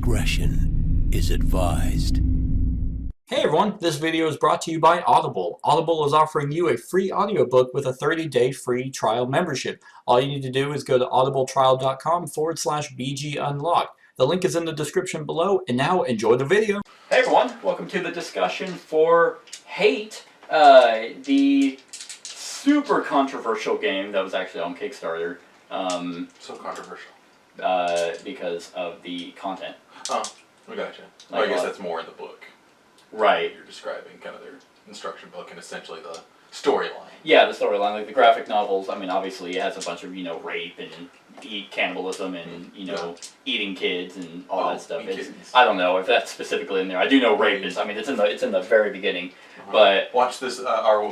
discretion is advised. Hey everyone, this video is brought to you by Audible. Audible is offering you a free audiobook with a 30-day free trial membership. All you need to do is go to audibletrial.com/BGUnlocked. The link is in the description below, and now enjoy the video. Hey everyone, welcome to the discussion for Hate, the super controversial game that was actually on Kickstarter. So controversial. Because of the content. Oh, I gotcha. Like I guess what? that's more in the book. Right. You're describing kind of their instruction book and essentially the storyline. Yeah, the storyline, like the graphic novels. I mean, obviously it has a bunch of, rape and cannibalism and, eating kids and all that stuff. I don't know if that's specifically in there. I do know rape is, it's in the very beginning. But watch this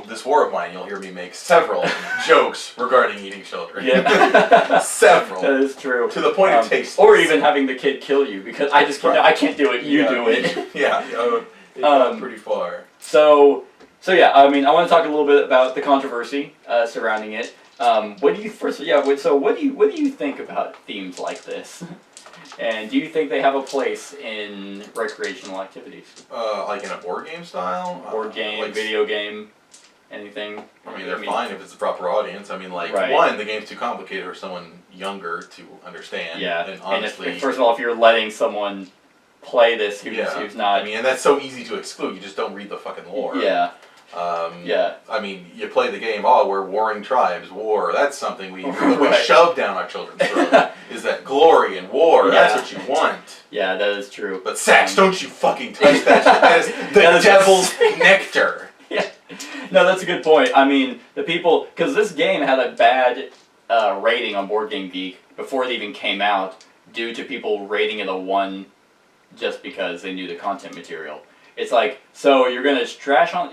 this war of mine. You'll hear me make several jokes regarding eating children. Yeah, several. That is true. To the point of taste. Or even having the kid kill you because I just can't. I can't do it. You do it. Yeah, it got pretty far. So yeah. I want to talk a little bit about the controversy surrounding it. What do you what do you think about themes like this? And do you think they have a place in recreational activities? Like in a board game style? Board game, video game, anything? They're fine if it's the proper audience. Right. One, the game's too complicated for someone younger to understand. Yeah, and honestly... if, first of all, if you're letting someone play this who's not... and that's so easy to exclude. You just don't read the fucking lore. Yeah. You play the game, we're warring tribes, war, that's something we shove down our children's throat, is that glory and war, that's what you want. Yeah, that is true. But sex, don't you fucking touch that shit, that is the devil's nectar. Yeah, no, that's a good point. The people, because this game had a bad rating on Board Game Geek before it even came out, due to people rating it a 1 just because they knew the content material. It's like, so you're gonna trash on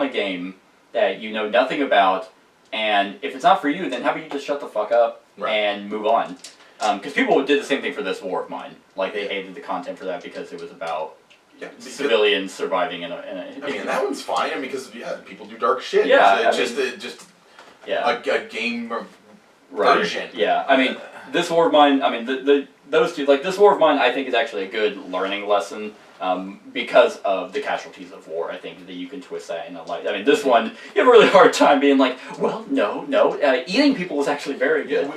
a game that you know nothing about, and if it's not for you, then how about you just shut the fuck up and move on? Because people did the same thing for this War of Mine. Like, they hated the content for that because it was about civilians surviving in a that one's fine. Because people do dark shit. Yeah, It's just a game version. Yeah, this War of Mine. Those two. Like, this War of Mine, I think is actually a good learning lesson. Because of the casualties of war, I think that you can twist that in a light. This one, you have a really hard time being like, well, no, eating people is actually very good.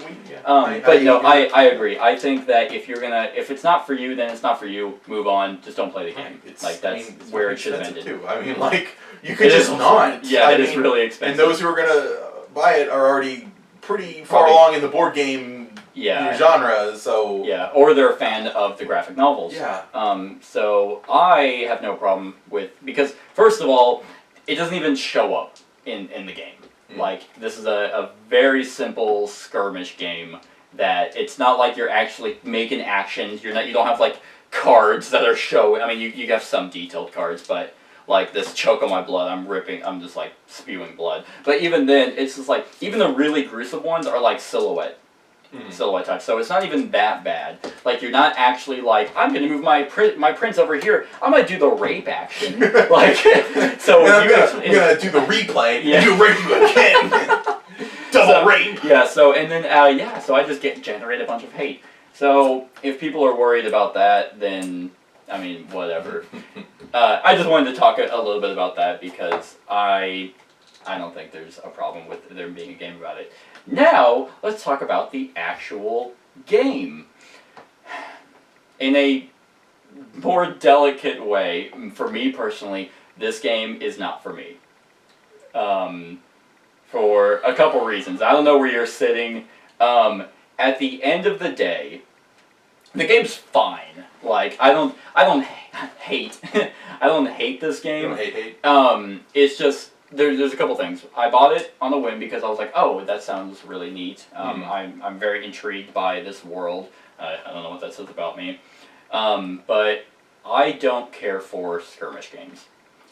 I agree. I think that if it's not for you, then it's not for you. Move on. Just don't play the game. That's where it should have ended. Too. You could just not. Yeah, it is really expensive. And those who are gonna buy it are already pretty far along in the board game. Genre, so... Yeah, or they're a fan of the graphic novels. Yeah. So I have no problem with... Because, first of all, it doesn't even show up in the game. Like, this is a very simple skirmish game that it's not like you're actually making actions. You don't have, like, cards that are showing... you have some detailed cards, but... Like, this choke on my blood, I'm just, like, spewing blood. But even then, it's just, like... Even the really gruesome ones are, like, silhouette type, so it's not even that bad. Like, you're not actually like, I'm gonna move my prince over here. I'm gonna do the rape action. Like, so I'm gonna do the replay and do rape you again. Double rape. Yeah. So and then so I just generate a bunch of hate. So if people are worried about that, then whatever. I just wanted to talk a little bit about that because I don't think there's a problem with there being a game about it. Now, let's talk about the actual game. In a more delicate way, for me personally, this game is not for me. For a couple reasons. I don't know where you're sitting. At the end of the day, the game's fine. Like, I don't hate I don't hate this game. You don't hate? It's just there's a couple things. I bought it on a whim because I was like, oh, that sounds really neat. I'm very intrigued by this world. I don't know what that says about me. But I don't care for skirmish games.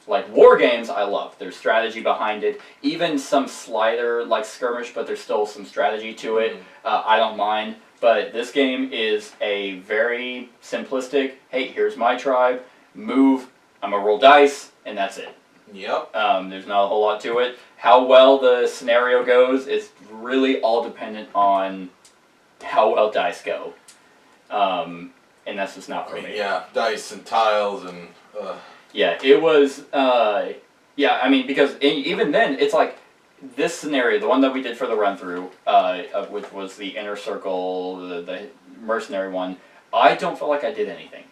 Like, war games, I love. There's strategy behind it. Even some slider, like skirmish, but there's still some strategy to it. I don't mind. But this game is a very simplistic, hey, here's my tribe, move, I'm going to roll dice, and that's it. Yep. There's not a whole lot to it. How well the scenario goes is really all dependent on how well dice go. and that's just not for me. Yeah, dice and tiles and. Yeah, it was. Yeah, I mean, because even then, it's like this scenario, the one that we did for the run through, which was the inner circle, the mercenary one. I don't feel like I did anything.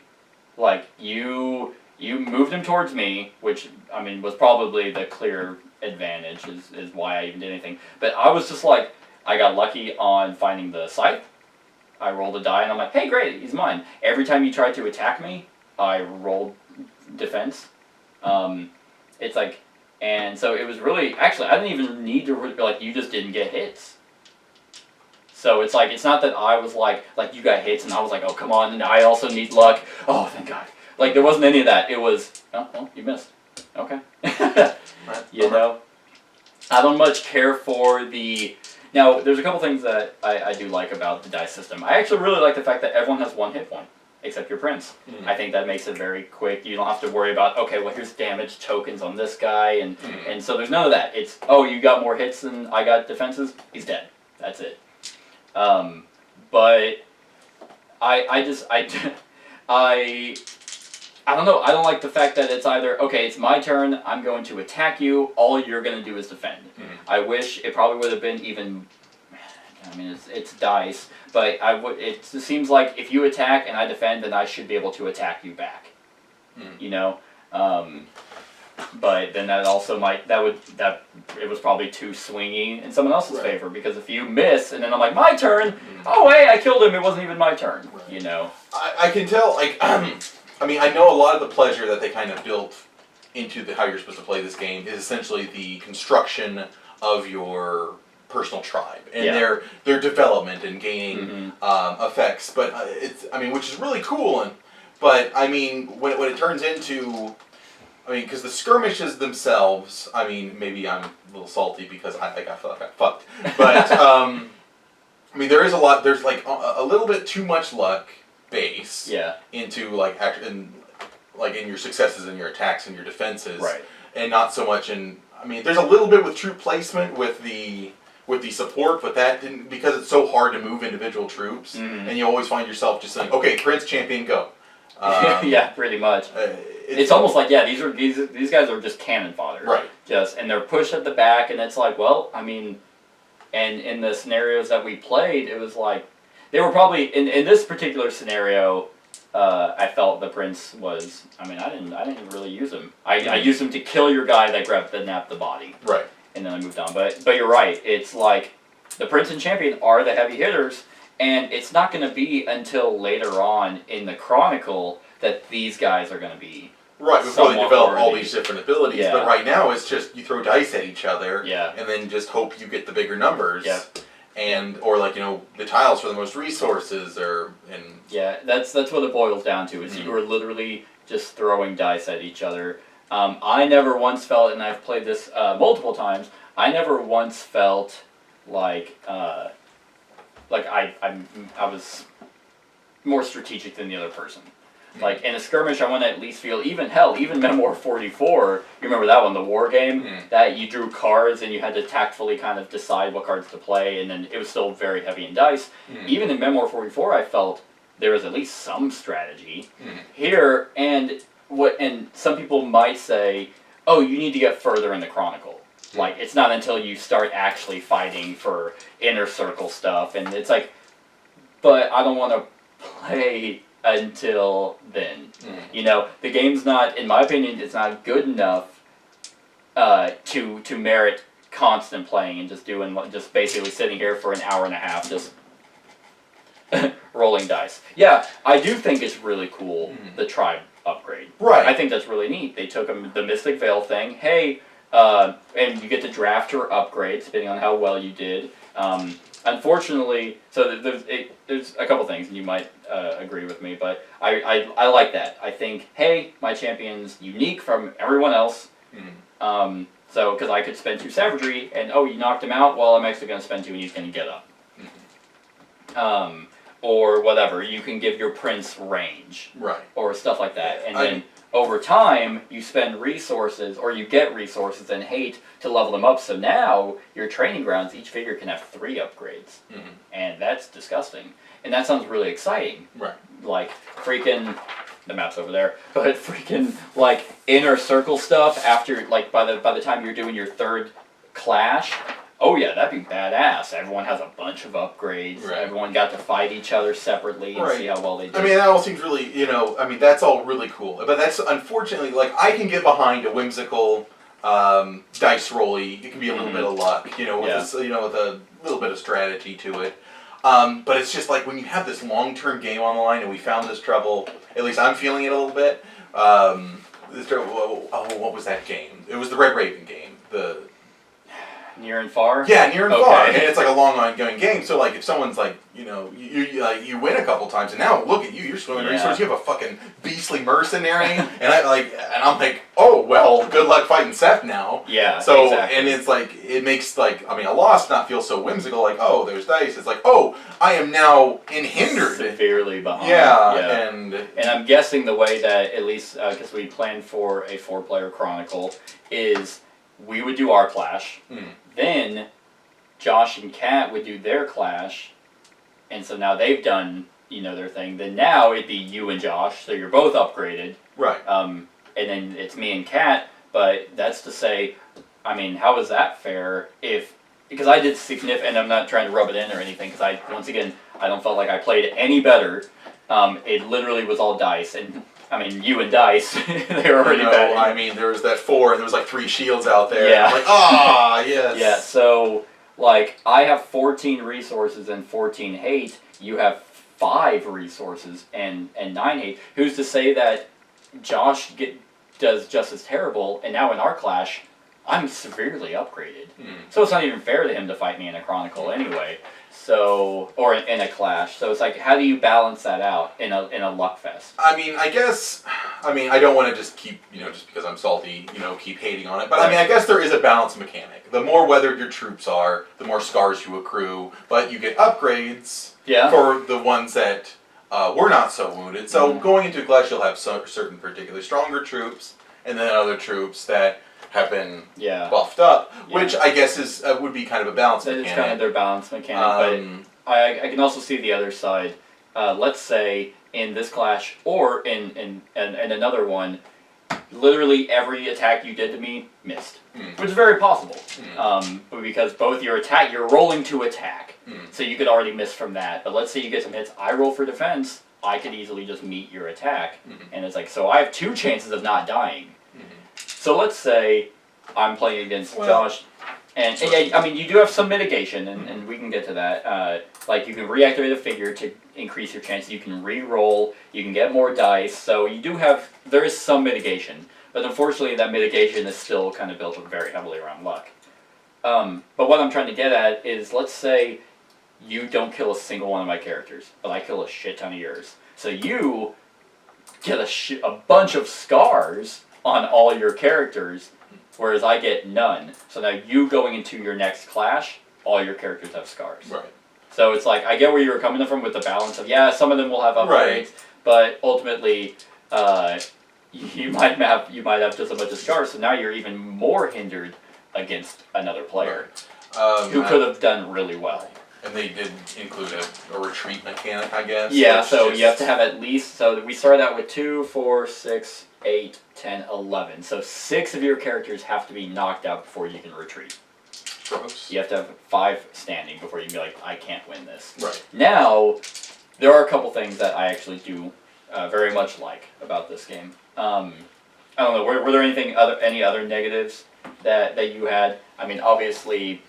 Like you moved him towards me, which I mean was probably the clear advantage. Is why I even did anything. But I was just like, I got lucky on finding the scythe. I rolled a die, and I'm like, hey, great, he's mine. Every time you tried to attack me, I rolled defense. It's like, and so it was really, actually, I didn't even need to, like, you just didn't get hits. So it's like, it's not that I was like you got hits, and I was like, oh, come on, and I also need luck. Oh, thank God. Like, there wasn't any of that. It was, oh, well, you missed. Okay. You know? I don't much care for the... Now, there's a couple things that I do like about the dice system. I actually really like the fact that everyone has one hit point, except your prince. I think that makes it very quick. You don't have to worry about, okay, well, here's damage tokens on this guy, and so there's none of that. It's, oh, you got more hits than I got defenses? He's dead. That's it. But I don't know. I don't like the fact that it's either, okay, it's my turn, I'm going to attack you, all you're going to do is defend. I wish it probably would have been even, I mean, it's dice, but it seems like if you attack and I defend, then I should be able to attack you back. You know? But then that also it was probably too swingy in someone else's favor, because if you miss and then I'm like, my turn, oh hey, I killed him, it wasn't even my turn, you know? I can tell, like, I mean, I know a lot of the pleasure that they kind of built into how you're supposed to play this game is essentially the construction of your personal tribe and their development and gaining effects. But which is really cool. But I mean, when it turns into, I mean, because the skirmishes themselves, I mean, maybe I'm a little salty because I feel like I fucked. But I mean, there is a lot. There's like a little bit too much luck base into like in your successes and your attacks and your defenses, and not so much in. I mean, there's a little bit with troop placement with the support, but that didn't, because it's so hard to move individual troops, and you always find yourself just saying, okay, Prince, champion, go. Yeah, pretty much. It's almost like these guys are just cannon fodder, and they're pushed at the back, and it's like, well, I mean, and in the scenarios that we played, it was like they were probably in this particular scenario. I felt the prince was. I mean, I didn't really use him. I used him to kill your guy that napped the body. Right. And then I moved on. But you're right. It's like the prince and champion are the heavy hitters, and it's not going to be until later on in the Chronicle that these guys are going to be. Right, before they develop all these different abilities. But right now it's just you throw dice at each other, and then just hope you get the bigger numbers. Or like, you know, the tiles for the most resources, that's what it boils down to. Is you are literally just throwing dice at each other. I never once felt, and I've played this multiple times, I never once felt like I was more strategic than the other person. Like, in a skirmish, I want to at least feel, even Memoir 44, you remember that one, the war game, that you drew cards and you had to tactfully kind of decide what cards to play, and then it was still very heavy in dice. Even in Memoir 44, I felt there was at least some strategy. Here, and some people might say, oh, you need to get further in the Chronicle. Like, it's not until you start actually fighting for inner circle stuff, and it's like, but I don't want to play until then. You know, the game's not, in my opinion, it's not good enough to merit constant playing and just basically sitting here for an hour and a half just rolling dice. Yeah, I do think it's really cool, the tribe upgrade. Right. I think that's really neat. They took the Mystic Veil thing. Hey, and you get to draft your upgrades depending on how well you did. Unfortunately, so there's a couple things, and you might agree with me, but I like that. I think, hey, my champion's unique from everyone else. So, because I could spend 2 savagery, and oh, you knocked him out, well, I'm actually going to spend 2 and he's going to get up. Or whatever, you can give your prince range. Right. Or stuff like that. And then over time, you spend resources, or you get resources and hate to level them up. So now, your training grounds, each figure can have 3 upgrades. And that's disgusting. And that sounds really exciting. Right. like freaking the map's over there, but freaking like inner circle stuff after like by the time you're doing your third clash. Oh yeah, that'd be badass. Everyone has a bunch of upgrades. Right. Everyone got to fight each other separately and see how well they did. I mean, that all seems really, that's all really cool. But that's unfortunately, like, I can get behind a whimsical dice rolly. It can be a little bit of luck, with a little bit of strategy to it. But it's just like when you have this long-term game on the line, and we found this trouble. At least I'm feeling it a little bit. What was that game? It was the Red Raven game. Near and far? Yeah, near and far. And it's like a long ongoing game, so like if someone's like, you win a couple times, and now look at you, you're swimming resources, you have a fucking beastly mercenary, and I'm like, oh well, good luck fighting Seth now. Yeah. So exactly. And it's like it makes a loss not feel so whimsical, like, oh, there's dice. It's like, oh, I am now hindered. Severely behind. Yeah. And I'm guessing the way that, at least because we planned for a 4-player Chronicle, is we would do our clash. Then Josh and Kat would do their clash, and so now they've done their thing. Then now it'd be you and Josh, so you're both upgraded. Right. And then it's me and Kat. But that's to say, I mean, how is that fair? Because I did significant, and I'm not trying to rub it in or anything. Because I don't feel like I played any better. It literally was all dice and. I mean, you and dice, they were already bad. I mean, there was that 4, and there was like 3 shields out there. Yeah. I'm like, yes. Yeah, so, like, I have 14 resources and 14 hate. You have 5 resources and 9 hate. Who's to say that Josh does just as terrible, and now in our clash, I'm severely upgraded. So it's not even fair to him to fight me in a Chronicle anyway. So, or in a clash. So it's like, how do you balance that out in a luck fest? I mean, I don't want to just keep, just because I'm salty, keep hating on it. But I mean, I guess there is a balance mechanic. The more weathered your troops are, the more scars you accrue. But you get upgrades for the ones that were not so wounded. So going into a clash, you'll have certain particularly stronger troops, and then other troops that have been buffed up, which I guess would be kind of a balance mechanic. It's kind of their balance mechanic, but I can also see the other side. Let's say in this clash or in another one, literally every attack you did to me missed, which is very possible. Because both you're rolling to attack, so you could already miss from that. But let's say you get some hits, I roll for defense, I could easily just meet your attack, and it's like, so I have 2 chances of not dying. So let's say I'm playing against Josh, and I mean, you do have some mitigation, and we can get to that. Like, you can reactivate a figure to increase your chances, you can re-roll, you can get more dice, so there is some mitigation. But unfortunately, that mitigation is still kind of built up very heavily around luck. But what I'm trying to get at is, let's say you don't kill a single one of my characters, but I kill a shit ton of yours. So you get a bunch of scars on all your characters, whereas I get none. So now you going into your next clash, all your characters have scars. Right. So it's like, I get where you were coming from with the balance of, some of them will have upgrades, but ultimately, you might have just a bunch of scars, so now you're even more hindered against another player who could have done really well. And they did include a retreat mechanic, I guess. Yeah, so you have to have at least, so we started out with 2, 4, 6, 8, 10, 11. So 6 of your characters have to be knocked out before you can retreat. Gross. You have to have 5 standing before you can be like, I can't win this. Right. Now, there are a couple things that I actually do very much like about this game. I don't know, were there any other negatives that you had? I mean, obviously,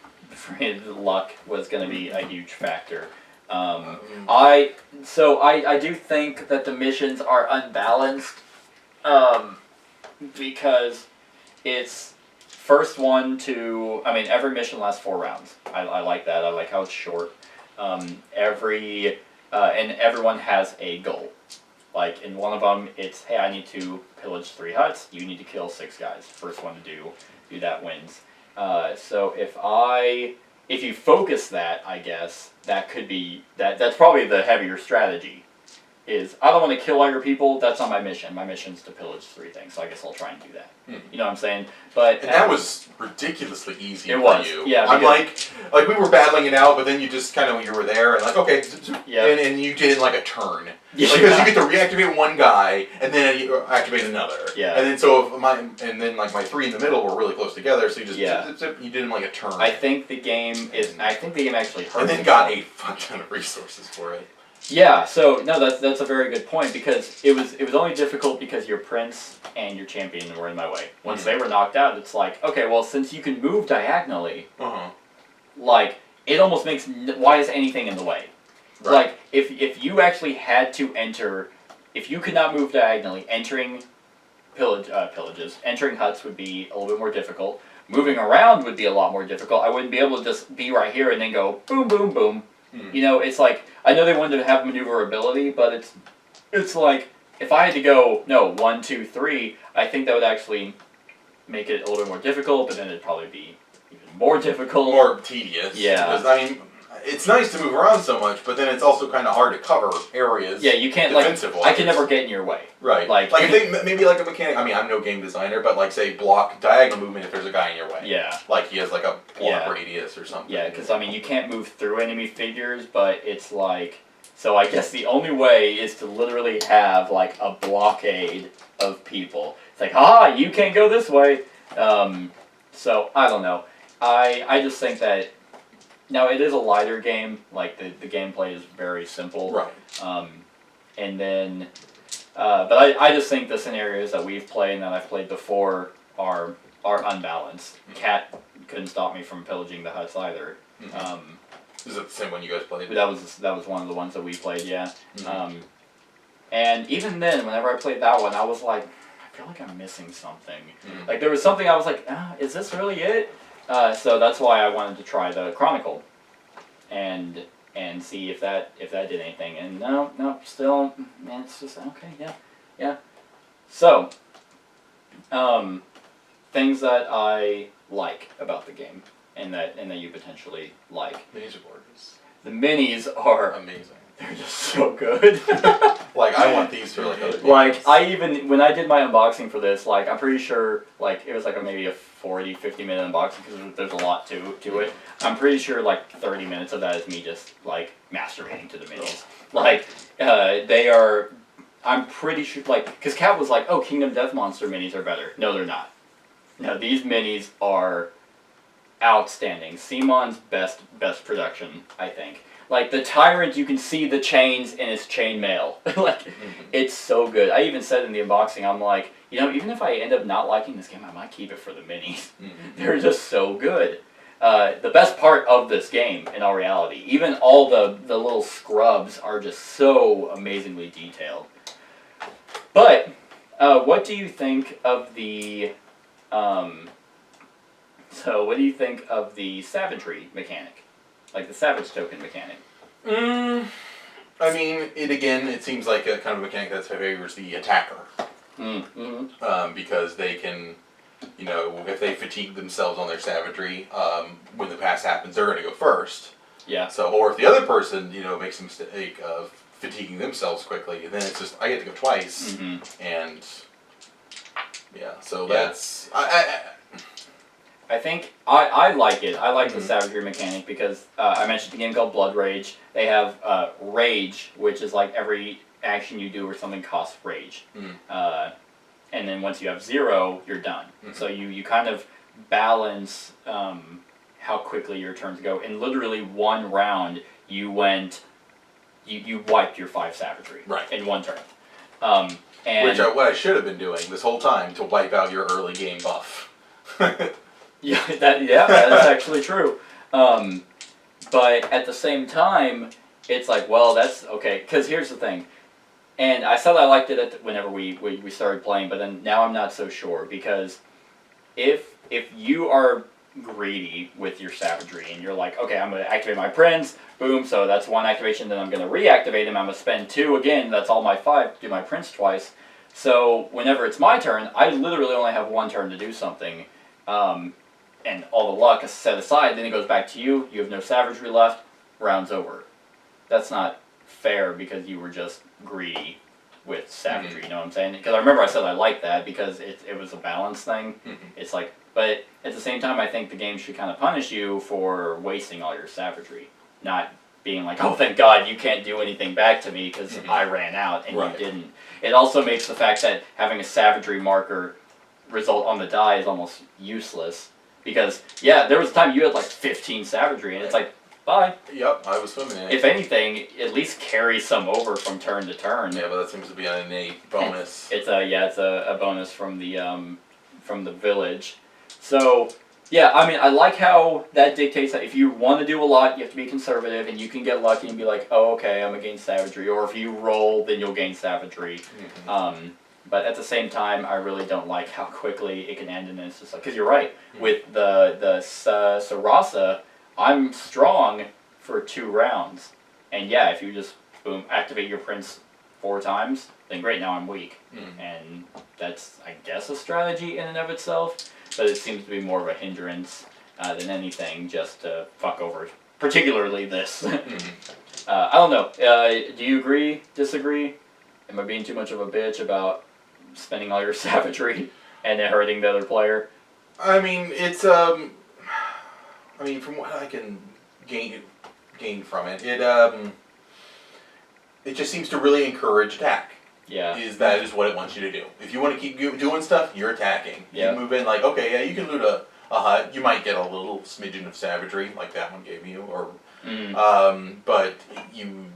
luck was going to be a huge factor. I do think that the missions are unbalanced because it's first one to, I mean, every mission lasts 4 rounds. I like that. I like how it's short. And everyone has a goal. Like, in one of them, it's, hey, I need to pillage 3 huts. You need to kill 6 guys. First one to do that wins. So if you focus that, I guess, that could be, that's probably the heavier strategy, is I don't want to kill all your people. That's not my mission. My mission's to pillage 3 things. So I guess I'll try and do that. You know what I'm saying? But and that was ridiculously easy for was, you. yeah. I'm like we were battling it out, but then you just kind of you were there and like okay, yeah. and you did like a turn. Yeah. Because you get to reactivate one guy and then you activate another. Yeah. And then so if my 3 in the middle were really close together, so you just zip, zip, you did in like a turn. I think the game actually hurts. And then got a fuck ton of resources for it. Yeah, so no, that's a very good point because it was only difficult because your prince and your champion were in my way. Once they were knocked out, it's like, okay, well, since you can move diagonally, like it almost makes why is anything in the way? Right. Like if you actually had to enter, if you could not move diagonally, entering pillages, entering huts would be a little bit more difficult. Moving around would be a lot more difficult. I wouldn't be able to just be right here and then go boom, boom, boom. You know, it's like I know they wanted to have maneuverability, but it's like if I had to go 1, 2, 3, I think that would actually make it a little bit more difficult. But then it'd probably be even more difficult, more tedious. Yeah, because, I mean, it's nice to move around so much, but then it's also kind of hard to cover areas. Yeah, you can't I can never get in your way. Right. Like if they maybe like a mechanic. I mean, I'm no game designer, but like say block diagonal movement if there's a guy in your way. Yeah. Like he has like a block radius or something. Yeah, because I mean you can't move through enemy figures, but it's like so I guess the only way is to literally have like a blockade of people. It's like, you can't go this way. So I don't know. I just think that. Now, it is a lighter game, like the gameplay is very simple. Right. And then, but I just think the scenarios that we've played and that I've played before are unbalanced. Cat couldn't stop me from pillaging the huts either. Is it the same one you guys played? That was one of the ones that we played, yeah. And even then, whenever I played that one, I was like, I feel like I'm missing something. Like there was something I was like, is this really it? So that's why I wanted to try the Chronicle, and see if that did anything. And no, still, man, it's just okay, yeah. So, things that I like about the game, and that you potentially like. Minis are gorgeous. The minis are amazing. They're just so good. Like I want these for like other games. Like when I did my unboxing for this, like I'm pretty sure like it was like maybe a 40-50 minute unboxing because there's a lot to it. I'm pretty sure like 30 minutes of that is me just like masturbating to the minis. Like they are. I'm pretty sure like because Kat was like, oh, Kingdom Death Monster minis are better. No, they're not. No, these minis are outstanding. Simon's best production, I think. Like, the Tyrant, you can see the chains in his chainmail. Like, it's so good. I even said in the unboxing, I'm like, even if I end up not liking this game, I might keep it for the minis. They're just so good. The best part of this game, in all reality, even all the little scrubs are just so amazingly detailed. But, what do you think of the... So, what do you think of the savagery mechanic? Like the savage token mechanic? I mean, it seems like a kind of mechanic that favors the attacker. Because they can, if they fatigue themselves on their savagery, when the pass happens, they're going to go first. Yeah. So, or if the other person, makes a mistake of fatiguing themselves quickly, then it's just, I get to go twice. And, so that's... I think I like it. I like the savagery mechanic because I mentioned a game called Blood Rage. They have Rage, which is like every action you do or something costs Rage. And then once you have 0, you're done. So you kind of balance how quickly your turns go. In literally one round, you wiped your 5 savagery in one turn. Which what I should have been doing this whole time to wipe out your early game buff. That's actually true. But at the same time, it's like, well, that's okay. Because here's the thing, and I said I liked it whenever we started playing, but then now I'm not so sure because if you are greedy with your savagery and you're like, okay, I'm going to activate my prince, boom, so that's 1 activation, then I'm going to reactivate him. I'm going to spend 2 again. That's all my 5. Do my prince twice. So whenever it's my turn, I literally only have 1 turn to do something. And all the luck is set aside, then it goes back to you, you have no savagery left, round's over. That's not fair because you were just greedy with savagery. You know what I'm saying? Because I remember I said I liked that because it was a balance thing. It's like, but at the same time, I think the game should kind of punish you for wasting all your savagery, not being like, oh, thank God you can't do anything back to me because I ran out and you didn't. It also makes the fact that having a savagery marker result on the die is almost useless because, yeah, there was a time you had like 15 savagery and it's like, bye. Yep, I was swimming in it. If anything, at least carry some over from turn to turn. Yeah, but that seems to be an innate bonus. It's a bonus from the village. So yeah, I mean, I like how that dictates that if you want to do a lot, you have to be conservative, and you can get lucky and be like, oh, okay, I'm gonna gain savagery, or if you roll, then you'll gain savagery. But at the same time, I really don't like how quickly it can end, and then it's just like, because you're right, with the Sarasa, I'm strong for 2 rounds, and yeah, if you just boom activate your prince 4 times, then great, now I'm weak, and that's, I guess, a strategy in and of itself, but it seems to be more of a hindrance than anything, just to fuck over, particularly this. I don't know. Do you agree? Disagree? Am I being too much of a bitch about spending all your savagery and then hurting the other player? I mean, it's I mean, from what I can gain from it, it just seems to really encourage attack. Yeah. That is what it wants you to do. If you want to keep doing stuff, you're attacking. You move in like, okay, yeah, you can loot a hut. You might get a little smidgen of savagery, like that one gave you, or but you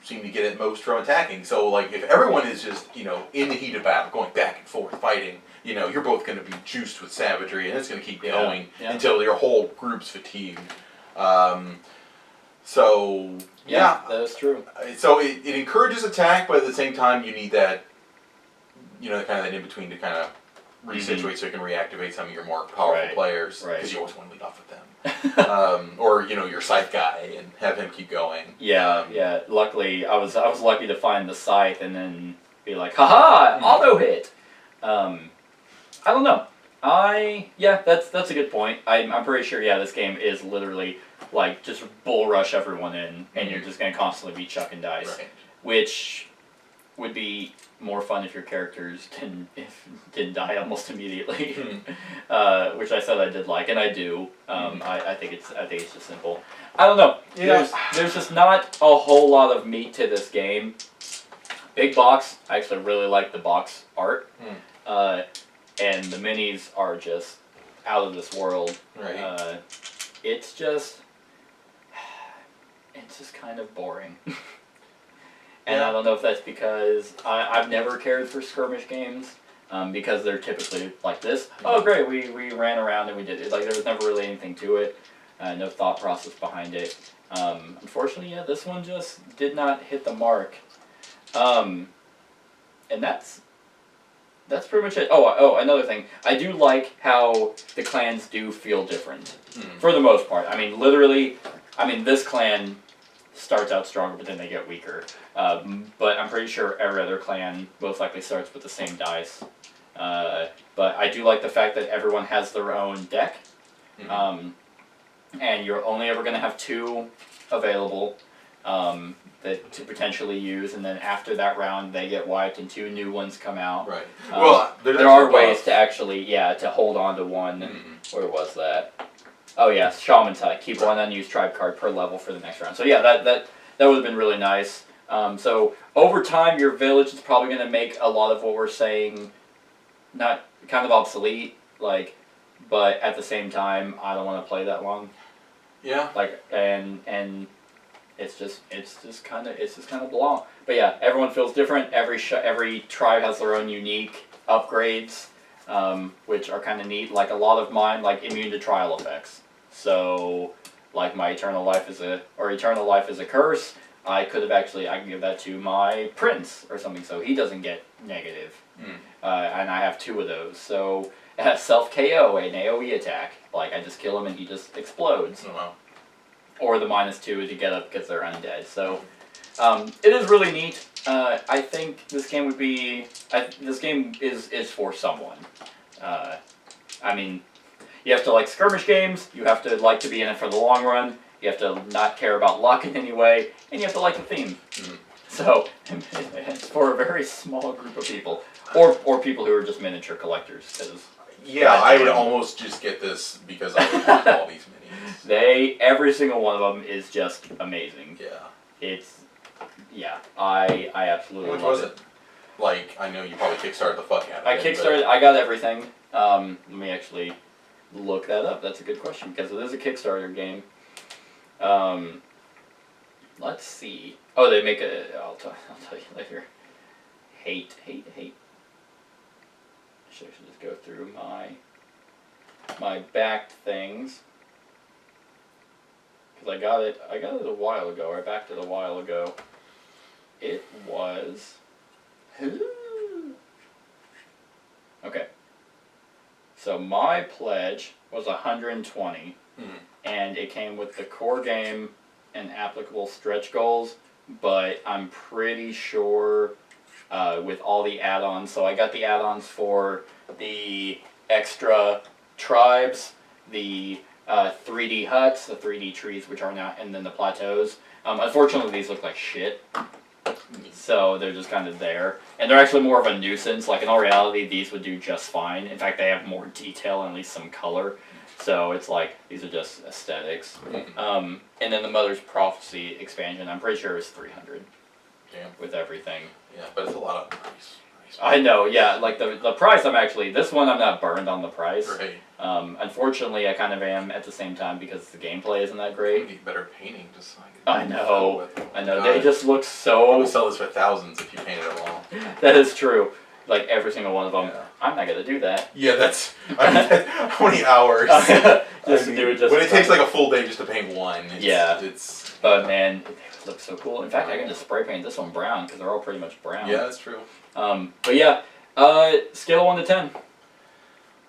seem to get it most from attacking. So like, if everyone is just in the heat of battle, going back and forth, fighting, you're both going to be juiced with savagery, and it's going to keep going until your whole group's fatigued. So yeah, that is true. So it encourages attack, but at the same time, you need that, kind of that in between to kind of resituate so you can reactivate some of your more powerful players, because you always want to lead off with them, or your scythe guy and have him keep going. Yeah. Luckily, I was lucky to find the scythe and then be like, haha, auto hit. I don't know. That's a good point. I'm pretty sure. Yeah, this game is literally like just bull rush everyone in, and you're just gonna constantly be chucking dice, which would be more fun if your characters didn't die almost immediately, which I said I did like, and I do. I think it's just simple. I don't know. Yeah. There's just not a whole lot of meat to this game. Big box. I actually really like the box art. And the minis are just out of this world. It's just kind of boring. And I don't know if that's because I've never cared for skirmish games, because they're typically like this. Oh great, we ran around and we did it. Like there was never really anything to it, no thought process behind it. Unfortunately, this one just did not hit the mark. And that's pretty much it. Oh, another thing. I do like how the clans do feel different, for the most part. I mean, literally, this clan starts out stronger, but then they get weaker. But I'm pretty sure every other clan most likely starts with the same dice. But I do like the fact that everyone has their own deck, and you're only ever going to have 2 available. To potentially use, and then after that round they get wiped and 2 new ones come out. Well, there are ways to actually to hold on to one. Where was that? Oh yeah, Shaman's Hut. Keep 1 unused tribe card per level for the next round. So yeah, that would have been really nice. So over time, your village is probably going to make a lot of what we're saying not kind of obsolete. But at the same time, I don't want to play that long. Yeah. And it's just kind of blah. But yeah, everyone feels different. Every tribe has their own unique upgrades, which are kind of neat. Like a lot of mine, like immune to trial effects. So, like my eternal life is a curse. I can give that to my prince or something, so he doesn't get negative. And I have 2 of those. So self KO, an AOE attack. Like I just kill him and he just explodes. Oh, wow. Or the -2 to get up because they're undead. So it is really neat. I think this game would be. This game is for someone. You have to like skirmish games. You have to like to be in it for the long run. you have to not care about luck in any way, and you have to like the theme. Mm. So it's for a very small group of people, or people who are just miniature collectors. 'Cause Yeah, I would almost just get this because I would want all these minis. Every single one of them is just amazing. Yeah. It's, yeah, I absolutely How much love was it? Like, I know you probably kickstarted the fuck out of it. I kickstarted, I got everything. Let me actually look that up. That's a good question because it is a Kickstarter game. Let's see. Oh, they make a. I'll tell you later. Hate. I should just go through my backed things because I got it a while ago. I backed it a while ago. It was. Okay. So my pledge was 120, and it came with the core game and applicable stretch goals, but I'm pretty sure with all the add-ons, so I got the add-ons for the extra tribes, the 3D huts, the 3D trees, which are now, and then the plateaus. Unfortunately, these look like shit. So they're just kind of there. And they're actually more of a nuisance. Like in all reality, these would do just fine. In fact, they have more detail and at least some color. So it's like, these are just aesthetics. And then the Mother's Prophecy expansion, I'm pretty sure it was 300. Damn. With everything. Yeah, but it's a lot of nice. I know, yeah. Like the price, this one I'm not burned on the price. Right. Unfortunately, I kind of am at the same time because the gameplay isn't that great. You need better painting just so I know. God. They just look so. I would sell this for thousands if you painted them all. That is true. Like every single one of them. Yeah. I'm not gonna do that. Yeah, that's. I mean, how many hours? Just to do it. Just when it takes like a full day just to paint one. It's. But man, they look so cool. In fact, I can just spray paint this one brown because they're all pretty much brown. Yeah, that's true. But yeah, scale of 1 to 10.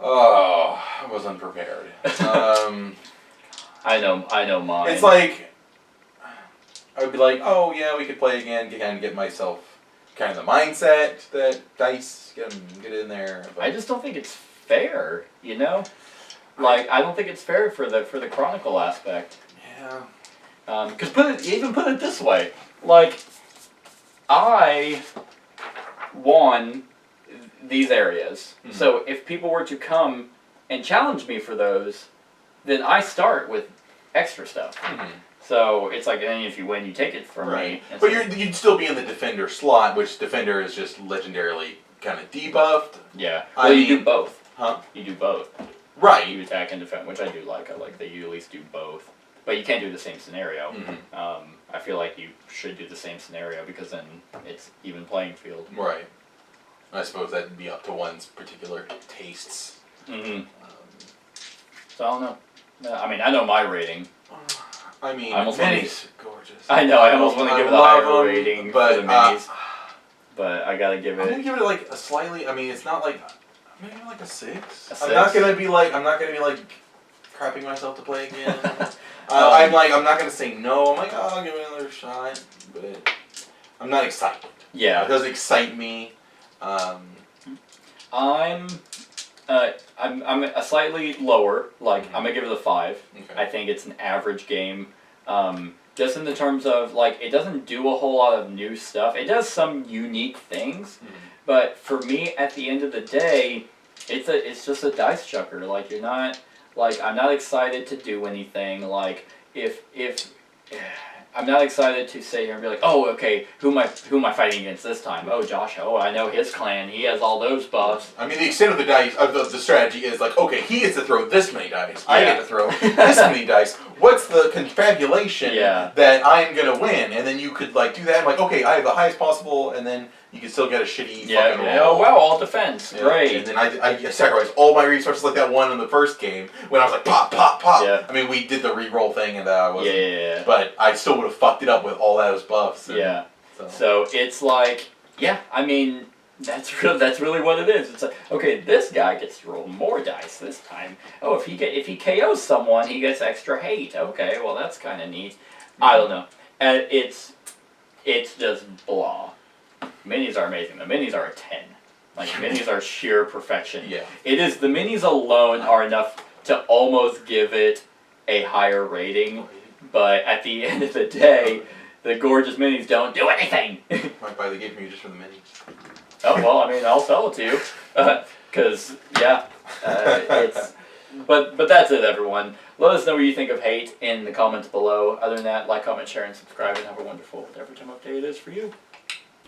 Oh, I was unprepared. I know mine. It's like I would be like, oh yeah, we could play again, kind of get myself kind of the mindset that dice get in there. But I just don't think it's fair, you know. Like I don't think it's fair for the Chronicle aspect. Yeah. Because put it this way, like I won these areas. Mm-hmm. So if people were to come and challenge me for those, then I start with extra stuff. Mm-hmm. So it's like, and if you win, you take it from Right. me. And But so, you'd still be in the defender slot, which defender is just legendarily kind of debuffed. yeah. Well, you do both. Huh? You do both. Right. You attack and defend, which I do like. I like that you at least do both. But you can't do the same scenario. Mm-hmm. I feel like you should do the same scenario because then it's even playing field. Right. I suppose that'd be up to one's particular tastes. Mm-hmm. So I don't know. I mean, I know my rating. I mean, I almost minis, gorgeous. I know. I almost want to give it a higher rating but, for the minis, but I gotta give I'm it. gonna give it like a slightly. I mean, it's not like maybe like a 6. A I'm not 6? gonna be like crapping myself to play again. I'm not gonna say no. I'm like, oh, I'll give it another shot, but I'm not excited. Yeah. It doesn't excite me. I'm a slightly lower. Like I'm gonna give it a 5. Okay. I think it's an average game. Just in the terms of like it doesn't do a whole lot of new stuff. It does some unique things, but for me, at the end of the day, it's just a dice chucker. Like you're not like I'm not excited to do anything. Like if I'm not excited to sit here and be like, oh, okay, who am I fighting against this time? Oh, Josh. Oh, I know his clan. He has all those buffs. I mean, the extent of the dice of the strategy is like, okay, he gets to throw this many dice. I get to throw this many dice. What's the confabulation that I'm gonna win? And then you could like do that. I'm like, okay, I have the highest possible, and then you can still get a shitty fucking roll. Oh wow, all defense. Yeah. Great. And then I sacrificed all my resources like that one in the first game when I was like pop, pop, pop. Yeah. I mean, we did the re-roll thing and I wasn't. Yeah. But I still would have fucked it up with all those buffs. Yeah. So. So it's like, yeah, I mean, that's really what it is. It's like, okay, this guy gets to roll more dice this time. Oh, if he KOs someone, he gets extra hate. Okay, well that's kind of neat. I don't know. And it's just blah. Minis are amazing. The minis are a 10. Like minis are sheer perfection. Yeah. It is. The minis alone are enough to almost give it a higher rating. But at the end of the day, the gorgeous minis don't do anything. Might buy the game from you just for the minis. Oh, well, I mean, I'll sell it to you. Because, yeah, it's... But that's it, everyone. Let us know what you think of Hate in the comments below. Other than that, like, comment, share, and subscribe, and have a wonderful whatever time of day it is for you.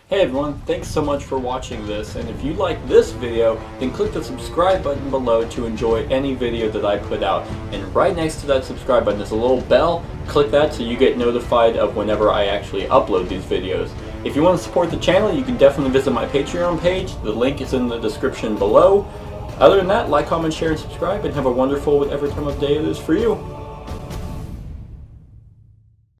Hey everyone, thanks so much for watching this, and if you like this video, then click the subscribe button below to enjoy any video that I put out. And right next to that subscribe button is a little bell. Click that so you get notified of whenever I actually upload these videos. If you want to support the channel, you can definitely visit my Patreon page. The link is in the description below. Other than that, like, comment, share, and subscribe, and have a wonderful whatever time of day it is for you.